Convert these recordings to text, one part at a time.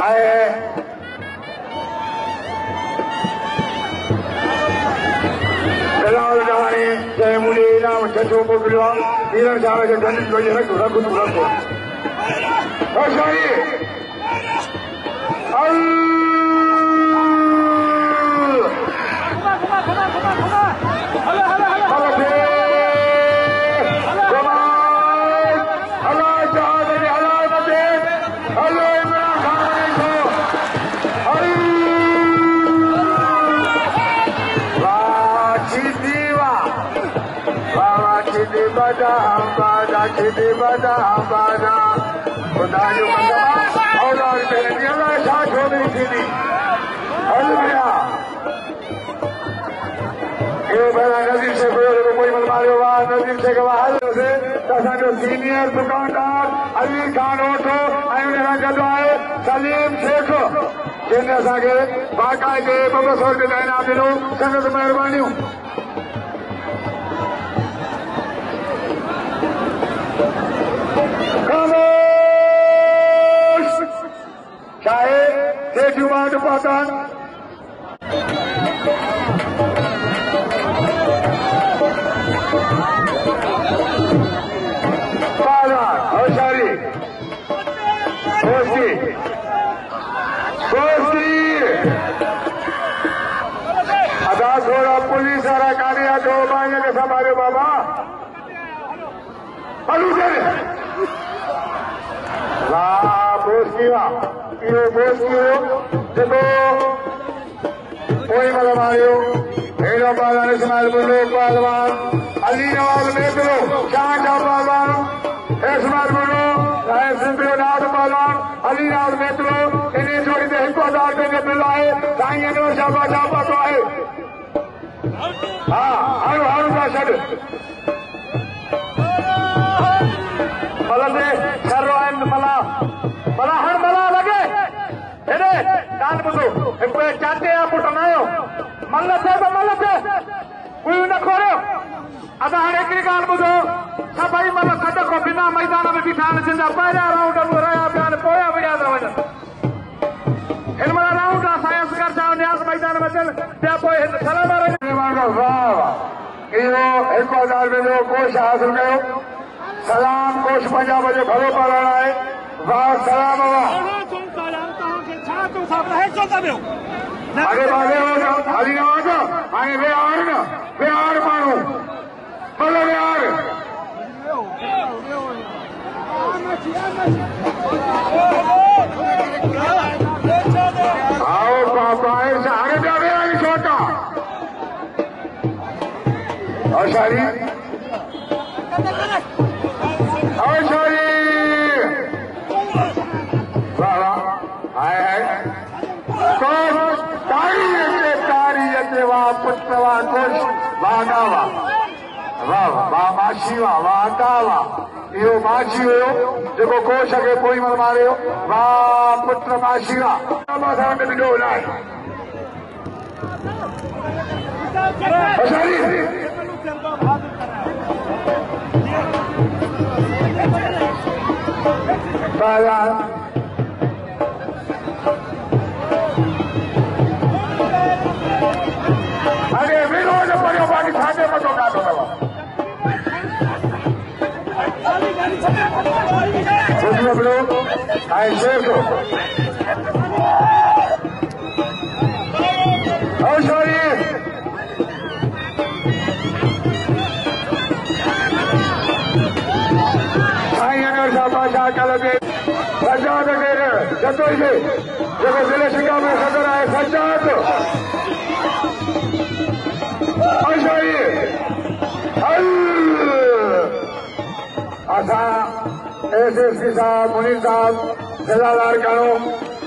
आए हैं फिलहाल कहानी जय मुझे इनाम छठों को मिलवा तीन चार के धन जो ये रखो रखो रखो Chidi bada bada, Budayu bada, Allah Chidi Allah Shah Chodi Chidi, Hallelujah. ये बड़ा नजीब से कोई मनमारे हुआ नजीब से गवाह से तथा जो सीनियर दुकानदार अली खान ओठो आयुने रंगदवाए सलीम शेख जिन्हें सागे बाकाय के प्रोफेसर के दायना दिलो संगत मेहरबानी चाहे तेजुवाद पातान पाला हौशारी दोस्ती दोस्ती अदा थोड़ा पुलिस वाला कारिया जो मायने के समारे बाबा अलूजर बोस्तीवा ये बोस्तीव देखो कोई मतलब आयो हैदराबाद इस्माइल बुल्लो पहलवान अली नवाज मेदलो शाहजहां पहलवान इस्माइल बुल्लो साहिब सिंह नाथ पहलवान अली नवाज मेदलो इन्हें जोड़ी दे 1000 रुपए मिलो है साईं अनवर शाह तो है हाँ हर का शड मतलब सर्व मला मला हर मला लगे हेडे कान बुझो एक चाहते हैं पुट नायो मल्ल से कोई न खोरियो अदा हर एक कान बुझो सभई मतलब कट को बिना मैदान में बिठाने से पहिरिया राउंड रहा बयान पोया विया था वजन इन मला राउंड साइंस कर चाहो न्यास मैदान में चल त्या पोए सलाम वाह इहो 1000 में जो कोश हासिल कयो सलाम कोश 50 बजे भलो पढ़ना है वाह सलाम वाह आगे बागे हो जाओ खाली ना हो जाओ आगे बिहार मानू बोलो बिहार आओ पापा ऐसे आगे जाओ छोटा और शारी और शारी पुत्रवा कोश वागावा वाह वाह माशी वाह वागावा इहो माशी हुयो जेको कोश खे पोइ मल मारियो वाह पुत्र माशी वाह असां ॾिठो न आहे अरे विरोध पड़ो बाक़ी छाते मज़ो काढो अथव शेख औशोरी साईं अनवर शाह बादशाह कल के सजाद के जतोई जे जेको ज़िले शिका में सदर आहे सजाद असां एसएसपी साहब मुनीर साहब जिलादार करणो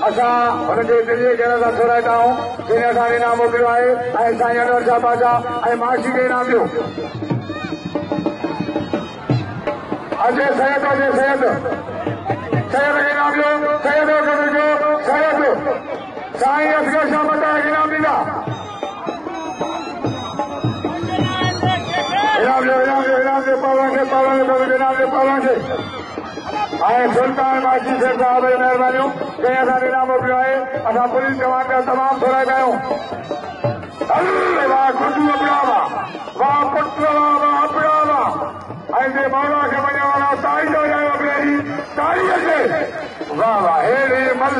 असां हुनखे दिल्लीअ कहण सां सुराईंदा आहियूं जिन असां इनाम मोकिलियो आहे ऐं साईं अनवर शाह बादशाह ऐं माशी खे इनाम ॾियो अजय सैयद खे इनाम ॾियो सैयद साईं असगर शाह बता खे इनाम ॾींदा इनाम दे पावन के ऐं सुल्तान बाजी से साहब जी महिरबानियूं कंहिं असांखे इनाम मोकिलियो आहे असां पुलिस जवान खे तमामु थोराए कयूं वाह खुशबू अपनावा वाह पुत्र वाह अपनावा ऐं जे मौला खे मञण वारा ताई जो पहिरीं तारीअ खे वाह वाह हे मल